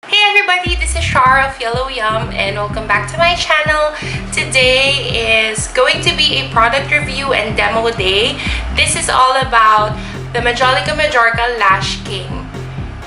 Hey everybody, this is Shar of YellowYum and welcome back to my channel. Today is going to be a product review and demo day. This is all about the Majolica Majorca Lash King.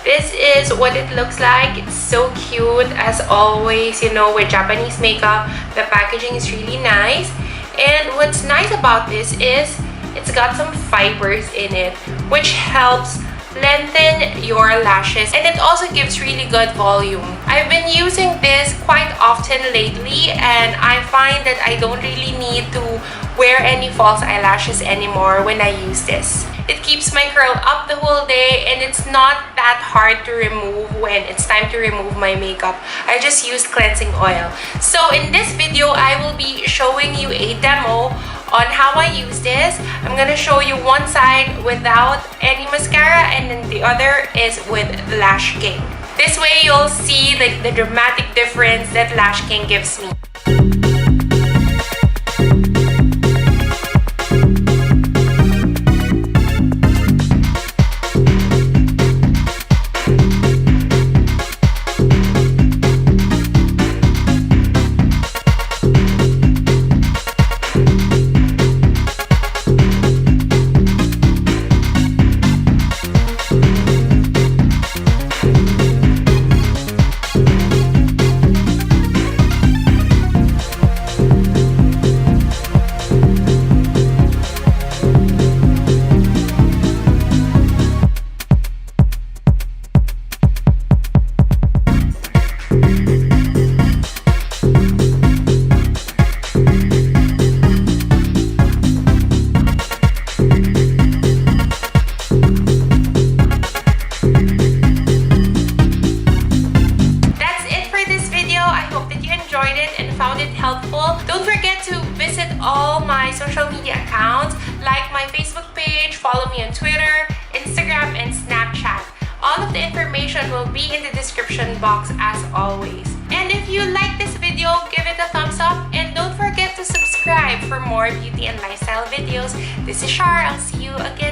This is what it looks like. It's so cute as always, you know, with Japanese makeup. The packaging is really nice. And what's nice about this is it's got some fibers in it, which helps lengthen your lashes, and it also gives really good volume. I've been using this quite often lately, and I find that I don't really need to wear any false eyelashes anymore when I use this. It keeps my curl up the whole day, and it's not that hard to remove when it's time to remove my makeup. I just used cleansing oil. So in this video, I will be showing you a demo on how I use this. I'm gonna show you one side without any mascara and then the other is with Lash King. This way you'll see the dramatic difference that Lash King gives me. Found it helpful. Don't forget to visit all my social media accounts, like my Facebook page, follow me on Twitter, Instagram, and Snapchat. All of the information will be in the description box as always. And if you like this video, give it a thumbs up and don't forget to subscribe for more beauty and lifestyle videos. This is Shar. I'll see you again